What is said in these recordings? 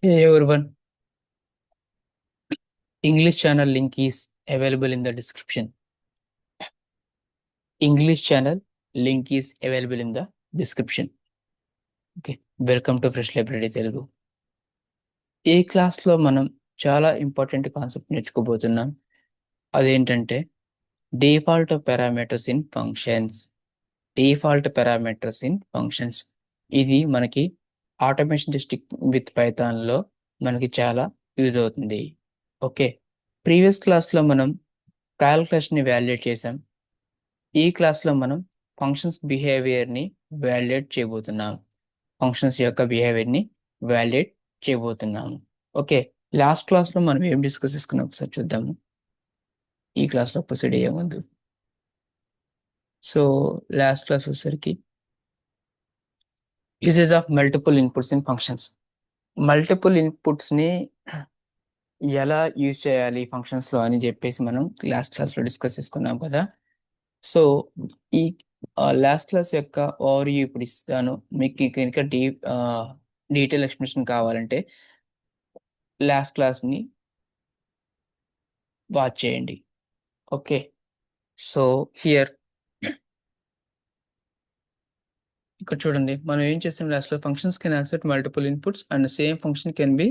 Hey everyone, English channel link is available in the description. English channel link is available in the description. Okay, welcome to Fresh Library Telugu. ఈ క్లాస్లో మనం చాలా important concept నేర్చుకోబోతున్నాం. అదేంటంటే default parameters in functions. Default parameters in functions ఇది మనకి automation testing with పైథాన్లో మనకి చాలా యూజ్ అవుతుంది. ఓకే, ప్రీవియస్ క్లాస్లో మనం క్యాల్కులేషన్ని వాల్యుయేట్ చేసాం. ఈ క్లాస్లో మనం ఫంక్షన్స్ బిహేవియర్ని వాల్యుయేట్ చేయబోతున్నాం. ఫంక్షన్స్ యొక్క బిహేవియర్ని వాల్యుయేట్ చేయబోతున్నాము. ఓకే, లాస్ట్ క్లాస్లో మనం ఏం డిస్కస్ చేసుకున్నాం ఒకసారి చూద్దాము. ఈ క్లాస్లో ప్రొసీడ్ అయ్యే ముందు లాస్ట్ క్లాస్ వచ్చేసరికి usage of multiple inputs in functions. Multiple ఇన్పుట్స్ని ఎలా యూజ్ చేయాలి ఫంక్షన్స్లో అని చెప్పేసి మనం లాస్ట్ క్లాస్లో డిస్కస్ చేసుకున్నాం కదా. సో ఈ లాస్ట్ క్లాస్ యొక్క ఓవర్వ్యూ ఇప్పుడు ఇస్తాను. మీకు కనుక డీటెయిల్ ఎక్స్ప్లెనేషన్ కావాలంటే లాస్ట్ క్లాస్ని వాచ్ చేయండి. ఓకే, సో హియర్ ఇక్కడ చూడండి, మనం ఏం చేస్తాం లాస్ట్లో functions can accept multiple inputs and same function can be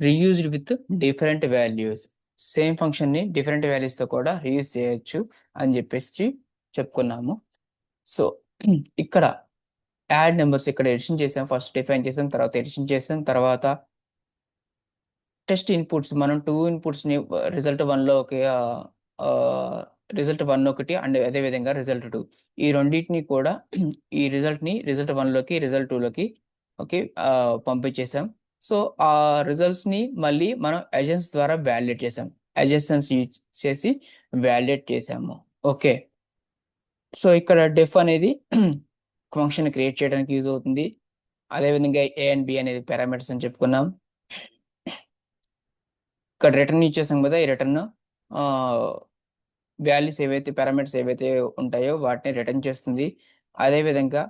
reused with different values. Same ఫంక్షన్ని డిఫరెంట్ వాల్యూస్తో కూడా రీయూజ్ చేయొచ్చు అని చెప్పేసి చెప్పుకున్నాము. సో ఇక్కడ యాడ్ నెంబర్స్ ఇక్కడ ఎడిషన్ చేసాం, ఫస్ట్ డిఫైన్ చేసాం, తర్వాత ఎడిషన్ చేసాం, తర్వాత టెస్ట్ ఇన్పుట్స్ మనం 2 ఇన్పుట్స్ని రిజల్ట్ 1లో రిజల్ట్ 1 ఒకటి అండ్ అదేవిధంగా రిజల్ట్ 2 ఈ రెండింటిని కూడా ఈ రిజల్ట్ని రిజల్ట్ 1లోకి రిజల్ట్ 2లోకి ఓకే పంపించేసాం. సో ఆ రిజల్ట్స్ని మళ్ళీ మనం అజెన్స్ ద్వారా వాల్యుయేట్ చేసాం. అజెసన్స్ యూజ్ చేసి వాల్యుయేట్ చేసాము. ఓకే, సో ఇక్కడ డెఫ్ అనేది ఫంక్షన్ క్రియేట్ చేయడానికి యూజ్ అవుతుంది. అదేవిధంగా ఏ అండ్ బి అనేది పారామీటర్స్ అని చెప్పుకున్నాం. ఇక్కడ రిటర్న్ ఇచ్చేసాం కదా, ఈ రిటర్న్ వాల్యూస్ ఏవైతే పారామీటర్స్ ఏవైతే ఉంటాయో వాటిని రిటర్న్ చేస్తుంది. అదేవిధంగా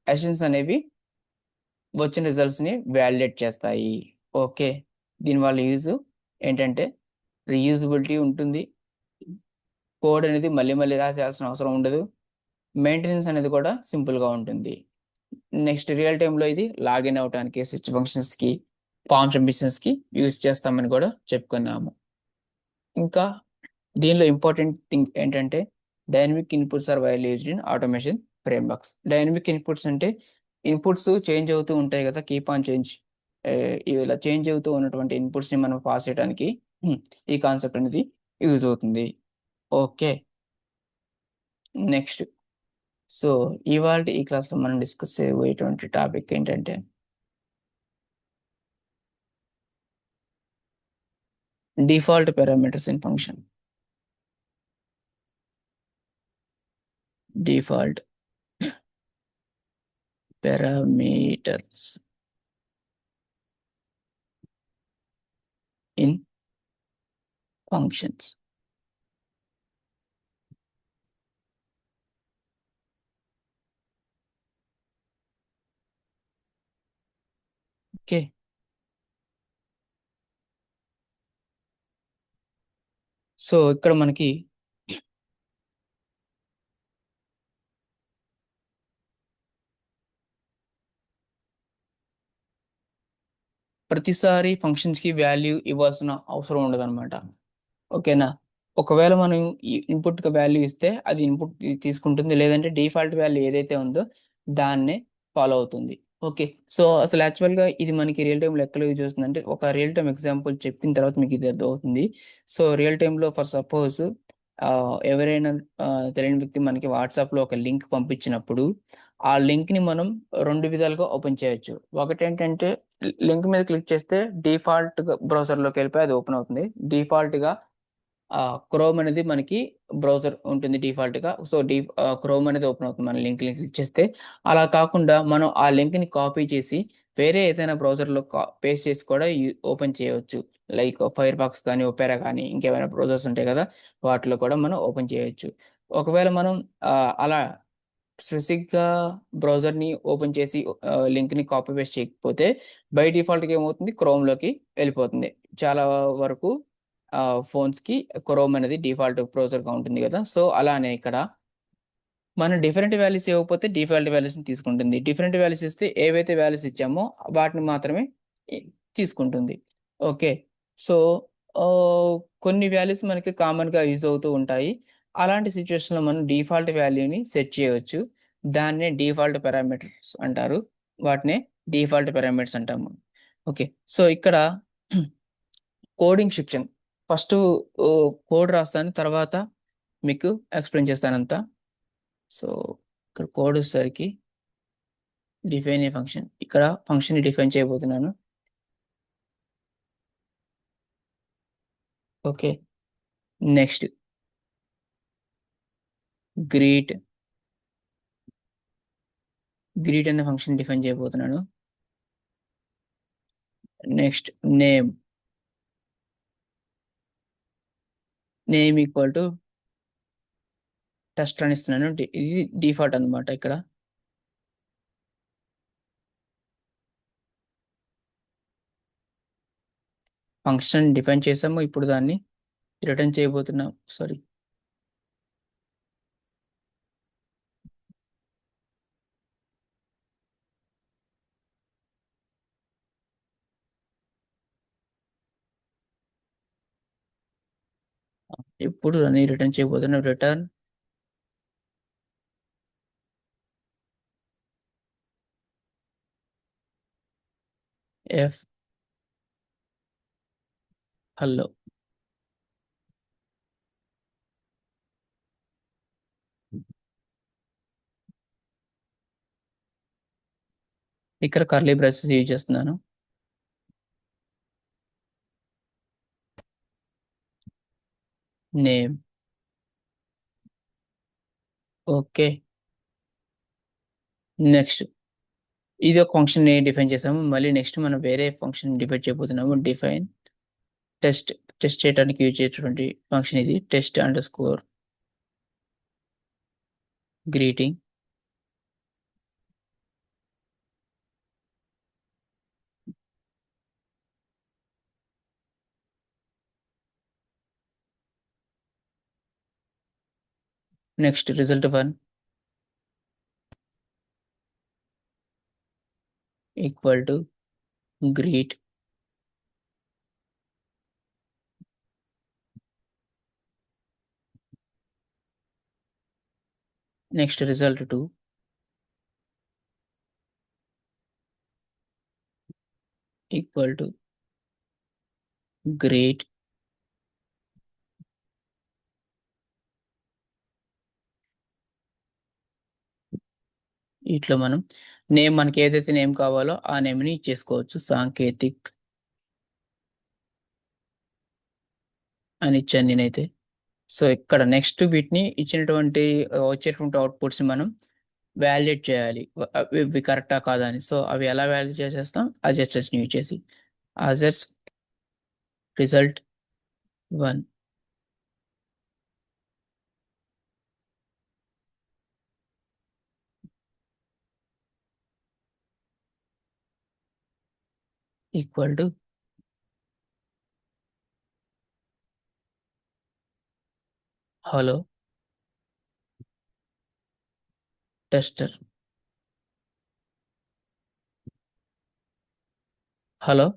అసెన్స్ అనేవి వచ్చిన రిజల్ట్స్ని వాల్యుయేట్ చేస్తాయి. ఓకే, దీనివల్ల యూజ్ ఏంటంటే రీయూజబిలిటీ ఉంటుంది, కోడ్ అనేది మళ్ళీ మళ్ళీ రాసేయాల్సిన అవసరం ఉండదు, మెయింటెనెన్స్ అనేది కూడా సింపుల్గా ఉంటుంది. నెక్స్ట్ రియల్ టైంలో ఇది లాగిన్ అవడానికి స్విచ్ ఫంక్షన్స్కి ఫార్మ్ సబ్మిషన్స్కి యూజ్ చేస్తామని కూడా చెప్పుకున్నాము. ఇంకా దీనిలో ఇంపార్టెంట్ థింగ్ ఏంటంటే dynamic inputs are widely used in automation frameworks. Dynamic inputs అంటే ఇన్పుట్స్ చేంజ్ అవుతూ ఉంటాయి కదా, కీప్ ఆన్ చేంజ్. ఇలా చేంజ్ అవుతూ ఉన్నటువంటి ఇన్పుట్స్ని మనం పాస్ చేయడానికి ఈ కాన్సెప్ట్ అనేది యూజ్ అవుతుంది. ఓకే, నెక్స్ట్ సో ఇవాళ ఈ క్లాస్లో మనం డిస్కస్ చేయబోయేటువంటి టాపిక్ ఏంటంటే default parameters in function. Default parameters in functions. Okay, so ఇక్కడ మనకి ప్రతిసారి ఫంక్షన్స్కి వాల్యూ ఇవ్వాల్సిన అవసరం ఉండదు అనమాట. ఓకేనా, ఒకవేళ మనం ఈ ఇన్పుట్కి వాల్యూ ఇస్తే అది ఇన్పుట్ తీసుకుంటుంది, లేదంటే డిఫాల్ట్ వాల్యూ ఏదైతే ఉందో దాన్నే ఫాలో అవుతుంది. ఓకే, సో అసలు యాక్చువల్గా ఇది మనకి రియల్ టైంలో ఎక్కడ యూజ్ అవుతుందంటే ఒక రియల్ టైం ఎగ్జాంపుల్ చెప్పిన తర్వాత మీకు ఇది అర్థమవుతుంది. సో రియల్ టైంలో ఫర్ సపోజ్ ఎవరైనా తెలియని వ్యక్తి మనకి వాట్సాప్లో ఒక లింక్ పంపించినప్పుడు ఆ లింక్ని మనం 2 విధాలుగా ఓపెన్ చేయొచ్చు. ఒకటి ఏంటంటే లింక్ మీద క్లిక్ చేస్తే డిఫాల్ట్గా బ్రౌజర్లోకి వెళ్ళిపోయి అది ఓపెన్ అవుతుంది. డిఫాల్ట్గా క్రోమ్ అనేది మనకి బ్రౌజర్ ఉంటుంది డిఫాల్ట్గా. సో క్రోమ్ అనేది ఓపెన్ అవుతుంది మన లింక్ క్లిక్ చేస్తే. అలా కాకుండా మనం ఆ లింక్ని కాపీ చేసి వేరే ఏదైనా బ్రౌజర్లో పేస్ట్ చేసి కూడా ఓపెన్ చేయవచ్చు. లైక్ ఫైర్ బాక్స్ కానీ, ఒపెరా కానీ, ఇంకేమైనా బ్రౌజర్స్ ఉంటాయి కదా, వాటిలో కూడా మనం ఓపెన్ చేయొచ్చు. ఒకవేళ మనం అలా స్పెసిఫిక్గా బ్రౌజర్ని ఓపెన్ చేసి లింక్ని కాపీ పేస్ట్ చేయకపోతే బై డిఫాల్ట్గా ఏమవుతుంది, క్రోమ్లోకి వెళ్ళిపోతుంది. చాలా వరకు ఫోన్స్కి క్రోమ్ అనేది డిఫాల్ట్ బ్రౌజర్గా ఉంటుంది కదా. సో అలానే ఇక్కడ మనం డిఫరెంట్ వాల్యూస్ ఇవ్వకపోతే డిఫాల్ట్ వాల్యూస్ని తీసుకుంటుంది. డిఫరెంట్ వాల్యూస్ ఇస్తే ఏవైతే వాల్యూస్ ఇచ్చామో వాటిని మాత్రమే తీసుకుంటుంది. ఓకే. సో కొన్ని వాల్యూస్ మనకి కామన్గా యూజ్ అవుతూ ఉంటాయి. అలాంటి సిచ్యువేషన్లో మనం డిఫాల్ట్ వాల్యూని సెట్ చేయవచ్చు. దాన్నే డిఫాల్ట్ పారామీటర్స్ అంటారు. వాటినే డిఫాల్ట్ పారామీటర్స్ అంటాము. ఓకే. సో ఇక్కడ కోడింగ్ సెక్షన్ ఫస్ట్ కోడ్ రాస్తాను, తర్వాత మీకు ఎక్స్ప్లెయిన్ చేస్తానంతా. సో ఇక్కడ కోడ్ వచ్చేసరికి డిఫైన్ ఏ ఫంక్షన్, ఇక్కడ ఫంక్షన్ డిఫైన్ చేయబోతున్నాను. ఓకే. నెక్స్ట్ గ్రీట్ అనే ఫంక్షన్ డిఫైన్ చేయబోతున్నాను. Next name equal to test అని ఇస్తున్నాను. ఇది డిఫాల్ట్ అనమాట. ఇక్కడ ఫంక్షన్ డిఫైన్ చేసాము, ఇప్పుడు దాన్ని రిటర్న్ చేయబోతున్నాం. సారీ, ఇప్పుడు దాన్ని రిటర్న్ చేయబోతున్నాం. Return F hello. ఇక్కడ కర్లీ బ్రేసెస్ యూజ్ చేస్తున్నాను. నేమ్. ఓకే. నెక్స్ట్ ఇది ఒక ఫంక్షన్ డిఫైన్ చేసాము. మళ్ళీ నెక్స్ట్ మనం వేరే ఫంక్షన్ డిఫైన్ చేయబోతున్నాము. డిఫైన్ టెస్ట్ చేయడానికి యూజ్ చేసేటువంటి ఫంక్షన్ ఇది. Test under score greeting. Next result 1 equal to greet. Next result 2 equal to great. ఇట్లా మనం నేమ్, మనకి ఏదైతే నేమ్ కావాలో ఆ నేమ్ని ఇచ్చేసుకోవచ్చు. సాంకేతిక్ అని ఇచ్చాను నేనైతే. సో ఇక్కడ నెక్స్ట్ వీటిని ఇచ్చినటువంటి వచ్చేటువంటి అవుట్పుట్స్ మనం వాలిడేట్ చేయాలి, ఇవి కరెక్టా కాదా అని. సో అవి ఎలా వాలిడేట్ చేసేస్తాం, అజెస్టర్స్ని యూజ్ చేసి. అజెస్ result 1 equal to hello tester. Hello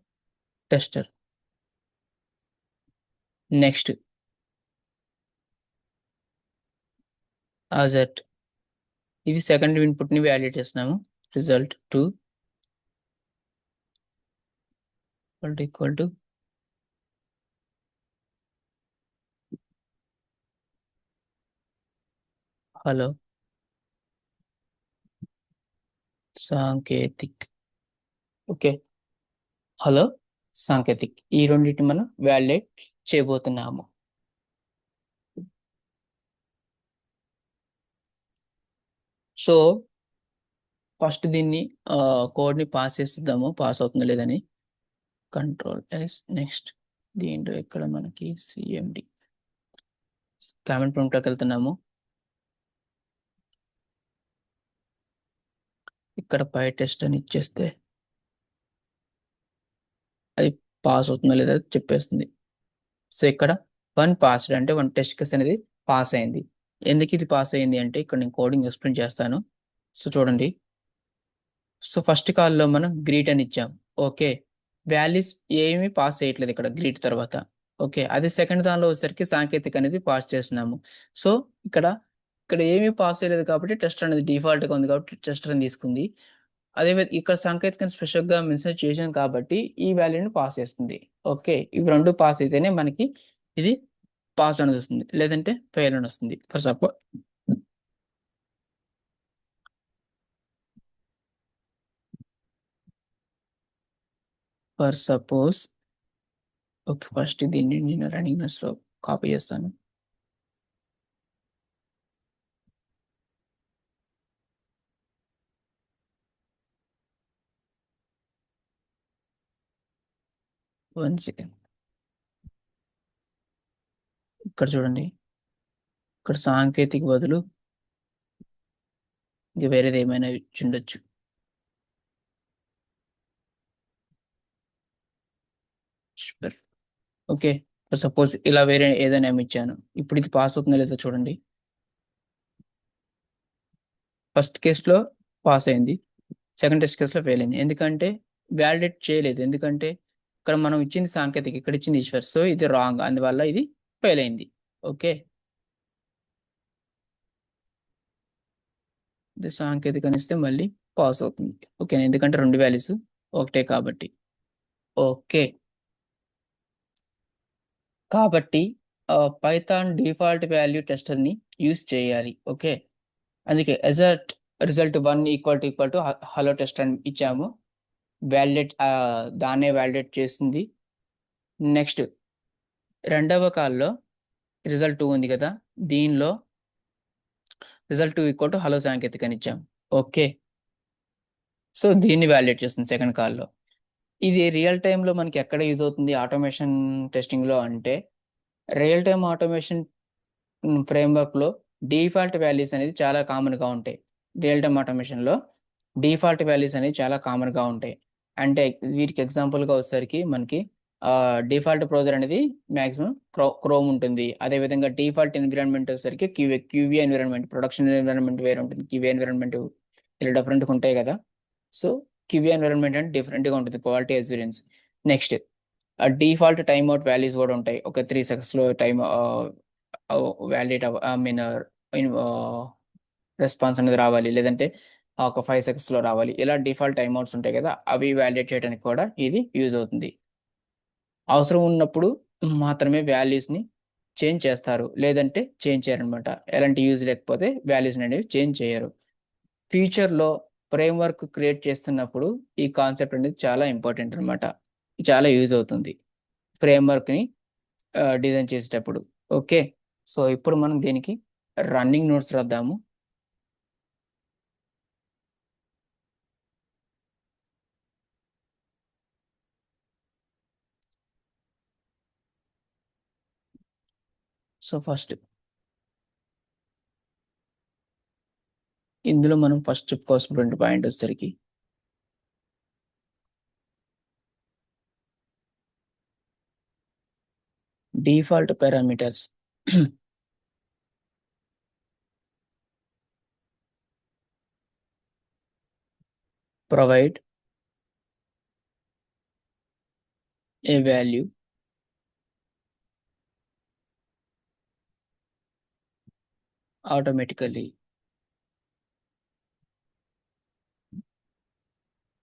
tester. Next assert, ఇది సెకండ్ ఇన్పుట్ని వాలిడేట్ చేస్తున్నాము. Result 2 equal to hello Sanketik. Okay. Hello Sanketik, ఈ రెండింటిని మనం వాలిడేట్ చేయబోతున్నాము. సో ఫస్ట్ దీన్ని కోడ్ని పాస్ చేసిద్దాము, పాస్ అవుతుందో లేదని. Ctrl+S. నెక్స్ట్ దీంట్లో ఇక్కడ మనకి సిఎండి కామెంట్ ప్రాంప్ట్లోకి వెళ్తున్నాము. ఇక్కడ పై టెస్ట్ అని ఇచ్చేస్తే అది పాస్ అవుతుందో లేదా చెప్పేస్తుంది. సో ఇక్కడ 1 పాస్డ్ అంటే 1 టెస్ట్ కేస్ అనేది పాస్ అయింది. ఎందుకు ఇది పాస్ అయింది అంటే ఇక్కడ నేను కోడింగ్ ఎక్స్ప్లెయిన్ చేస్తాను. సో చూడండి. సో ఫస్ట్ కాల్‌లో మనం గ్రీట్ అని ఇచ్చాం. ఓకే. వాల్యూస్ ఏమి పాస్ చేయట్లేదు ఇక్కడ గ్రీట్ తర్వాత. ఓకే. అదే సెకండ్ దానిలో వచ్చేసరికి సాంకేతిక అనేది పాస్ చేస్తున్నాము. సో ఇక్కడ, ఇక్కడ ఏమి పాస్ చేయలేదు కాబట్టి టెస్టర్ అనేది డిఫాల్ట్‌గా ఉంది కాబట్టి టెస్టర్ అని తీసుకుంది. ఇక్కడ సాంకేతికను స్పెషల్‌గా మెన్షన్ చేశాం కాబట్టి ఈ వాల్యూని పాస్ చేస్తుంది. ఓకే. ఇవి 2 పాస్ అయితేనే మనకి ఇది పాస్ అనేది వస్తుంది. లేదంటే ఫెయిల్ అని వస్తుంది. For suppose okay. ఫస్ట్ దీన్ని నేను రన్నింగ్ నోట్స్‌లో కాపీ చేస్తాను. One second. ఇక్కడ చూడండి. ఇక్కడ సాంకేతిక బదులు ఇంక వేరేది ఏమైనా ఇచ్చుండొచ్చు. సూపర్. ఓకే. ఫర్ సపోజ్ ఇలా వేరే ఏదైనా ఇచ్చాను. ఇప్పుడు ఇది పాస్ అవుతుందో లేదో చూడండి. ఫస్ట్ కేస్‌లో పాస్ అయింది. సెకండ్ టెస్ట్ కేస్‌లో ఫెయిల్ అయింది. ఎందుకంటే వాలిడేట్ చేయలేదు. ఎందుకంటే ఇక్కడ మనం ఇచ్చింది సాంకేతిక, ఇక్కడ ఇచ్చింది ఈశ్వర్. సో ఇది రాంగ్. అందువల్ల ఇది ఫెయిల్ అయింది. ఓకే. ఇది సాంకేతిక అని ఇస్తే మళ్ళీ పాస్ అవుతుంది. ఓకే. ఎందుకంటే 2 వాల్యూస్ ఒకటే కాబట్టి. ఓకే. కాబట్టి పైథాన్ డిఫాల్ట్ వాల్యూ టెస్టర్‌ని యూజ్ చేయాలి. ఓకే. అందుకే assert result 1 equal to hello test అని ఇచ్చాము. దాన్నే వాలిడేట్ చేస్తుంది. నెక్స్ట్ రెండవ కాల్‌లో రిజల్ట్ 2 ఉంది కదా! దీనిలో రిజల్ట్ 2 ఈక్వల్ టు హలో సాంకేతిక అని ఇచ్చాం. ఓకే. సో దీన్ని వాలిడేట్ చేస్తుంది సెకండ్ కాల్‌లో. ఇది రియల్ టైమ్‌లో మనకి ఎక్కడ యూజ్ అవుతుంది ఆటోమేషన్ టెస్టింగ్‌లో అంటే రియల్ టైమ్ ఆటోమేషన్ ఫ్రేమ్‌వర్క్‌లో డిఫాల్ట్ వాల్యూస్ అనేది చాలా కామన్‌గా ఉంటాయి. రియల్ టైమ్ ఆటోమేషన్‌లో డిఫాల్ట్ వాల్యూస్ అనేవి చాలా కామన్‌గా ఉంటాయి. అంటే వీటికి ఎగ్జాంపుల్‌గా వచ్చేసరికి మనకి డిఫాల్ట్ బ్రౌజర్ అనేది మాక్సిమం క్రోమ్ ఉంటుంది. అదేవిధంగా డిఫాల్ట్ ఎన్విరాన్మెంట్ వచ్చేసరికి క్యూవీ ఎన్విరాన్మెంట్, ప్రొడక్షన్ ఎన్విరాన్మెంట్ వేరే ఉంటుంది. క్యూవీ ఎన్విరాన్మెంట్ ఇలా డిఫరెంట్‌గా ఉంటాయి కదా! సో, క్యూవీ ఎన్విరాన్మెంట్ అంటే డిఫరెంట్‌గా ఉంటుంది. Quality assurance. Next default time out values కూడా ఉంటాయి. ఒక 3 సెకండ్స్‌లో validate I mean in response అనేది రావాలి. లేదంటే ఒక 5 సెకండ్స్‌లో రావాలి. ఇలా డిఫాల్ట్ టైమ్ ఔట్స్ ఉంటాయి కదా! అవి వాలిడేట్ చేయడానికి కూడా ఇది యూజ్ అవుతుంది. అవసరం ఉన్నప్పుడు మాత్రమే వాల్యూస్‌ని చేంజ్ చేస్తారు. లేదంటే చేంజ్ చేయరనమాట. ఎలాంటి యూజ్ లేకపోతే వాల్యూస్‌ని అనేవి చేంజ్ చేయరు. ఫ్యూచర్‌లో ఫ్రేమ్‌వర్క్ క్రియేట్ చేస్తున్నప్పుడు ఈ కాన్సెప్ట్ అనేది చాలా ఇంపార్టెంట్ అనమాట. చాలా యూజ్ అవుతుంది. ఫ్రేమ్‌వర్క్‌ని డిజైన్ చేసేటప్పుడు. ఓకే. సో, ఇప్పుడు మనం దీనికి రన్నింగ్ నోట్స్ రాద్దాము. సో, ఇందులో మనం ఫస్ట్ చెప్పుకోవాల్సినటువంటి పాయింట్ వచ్చేసరికి default parameters provide a value automatically.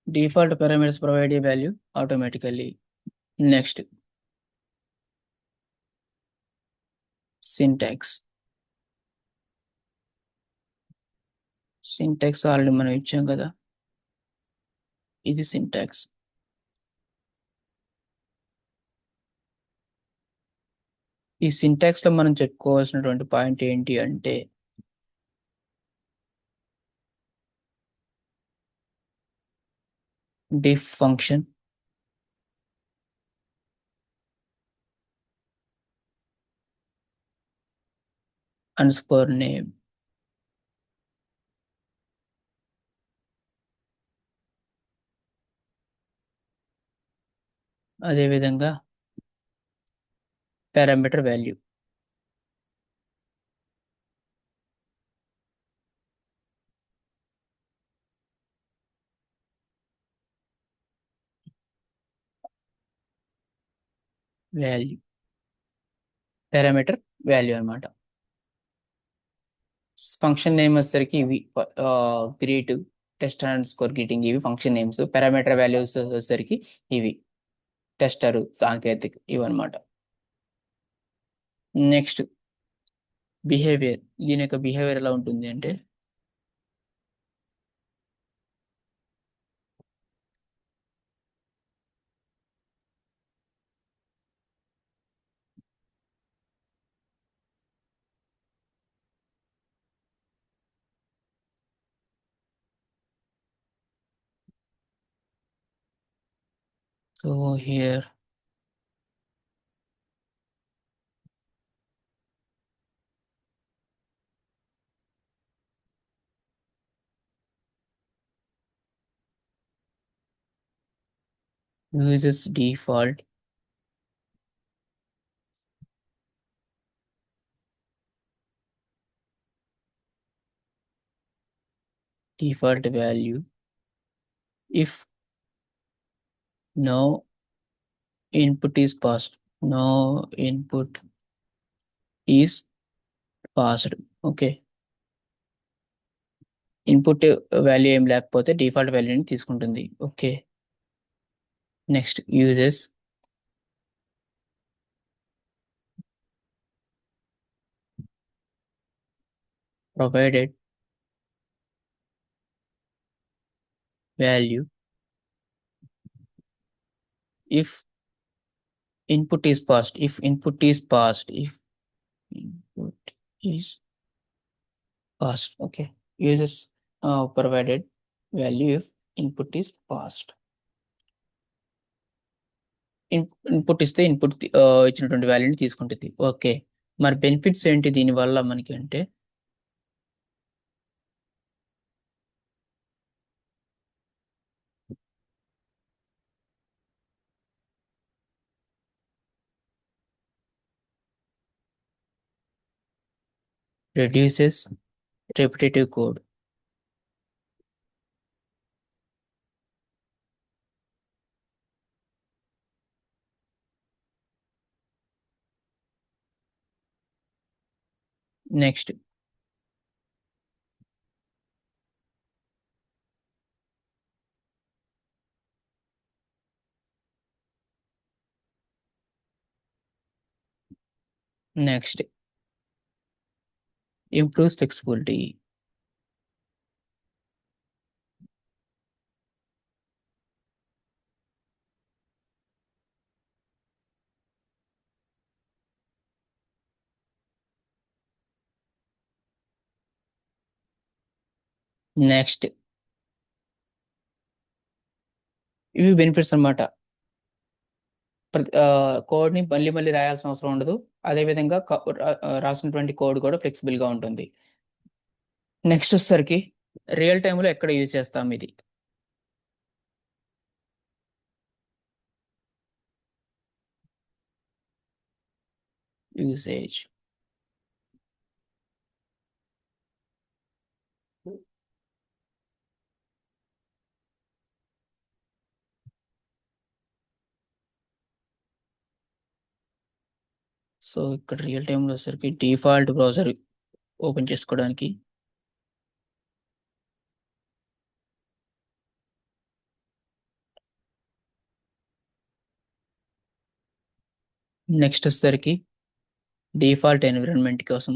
Default parameters provide a value automatically. Next, syntax. Syntax already మనం ఇచ్చాం కదా! ఇది సింటాక్స్. ఈ సింటాక్స్‌లో మనం చెప్పుకోవాల్సినటువంటి పాయింట్ ఏంటి అంటే డిఫ్ ఫంక్షన్ అండర్‌స్కోర్ నేమ్. అదేవిధంగా parameter value. Value parameter value అన్నమాట. ఫంక్షన్ నేమ్ వచ్చేసరికి ఇవి greet, test and score greeting, ఇవి ఫంక్షన్ నేమ్స్. పారామీటర్ వాల్యూస్ వచ్చేసరికి ఇవి టెస్టర్, సాంకేతిక్, ఇవన్నమాట. Next behaviour. దీని యొక్క బిహేవియర్ ఎలా ఉంటుంది అంటే so here uses default value if no input is passed. No input is passed. Okay, input value ఏం లేకపోతే డిఫాల్ట్ వాల్యూని తీసుకుంటుంది. Okay, next uses provided value if input is passed. If input is passed. If input is passed. Okay, uses provided value if input is passed. Input ఇస్తే input ఇచ్చినటువంటి వాల్యూని తీసుకుంటుంది. Okay, మరి benefits ఏంటి దీని వల్ల మనకి అంటే reduces repetitive code. Next, improves flexibility. Next ఇవి బెనిఫిట్స్ అన్నమాట. కోడ్ ని మళ్ళీ మళ్ళీ రాయాల్సిన అవసరం ఉండదు. అదే విధంగా రాసినటువంటి కోడ్ కూడా ఫ్లెక్సిబుల్ గా ఉంటుంది. నెక్స్ట్ వచ్చేసరికి రియల్ టైమ్ లో ఎక్కడ యూజ్ చేస్తాం ఇది. యూసేజ్ సో ఇక్కడ రియల్ టైమ్ లో వచ్చేసరికి డిఫాల్ట్ బ్రౌజర్ ఓపెన్ చేసుకోవడానికి నెక్స్ట్ వచ్చేసరికి డిఫాల్ట్ ఎన్విరాన్మెంట్ కోసం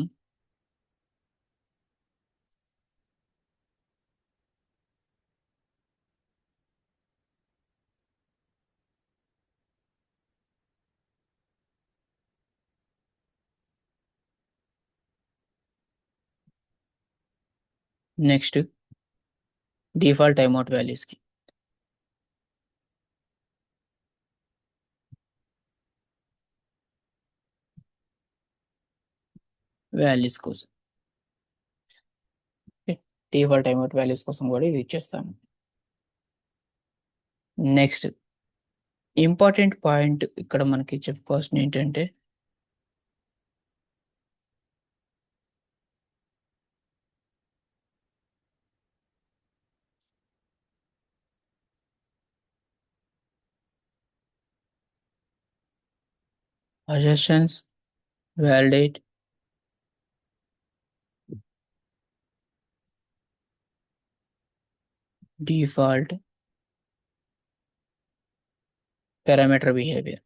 నెక్స్ట్ డిఫాల్ట్ టైమ్అవుట్ వాల్యూస్ కి వాల్యూస్ కోసం డిఫాల్ట్ టైమ్అవుట్ వాల్యూస్ కోసం కూడా ఇది ఇచ్చేస్తాను. నెక్స్ట్ ఇంపార్టెంట్ పాయింట్ ఇక్కడ మనకి చెప్పుకోవాల్సింది ఏంటంటే అజెషన్స్, validate, default, parameter behavior.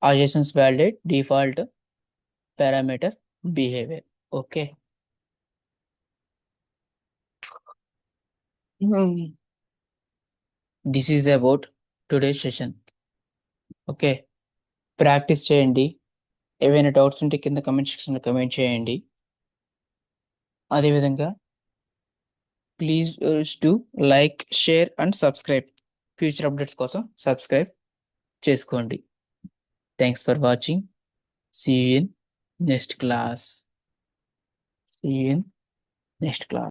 Adjacents, validate, default, parameter behavior. Okay. This is about today's session. Okay, practice చేయండి. ఏవైనా డౌట్స్ ఉంటే కింద కమెంట్ సెక్షన్లో కమెంట్ చేయండి. అదేవిధంగా please to like, share and subscribe. Future updates కోసం సబ్స్క్రైబ్ చేసుకోండి. Thanks for watching. See you in next class. See you in next class.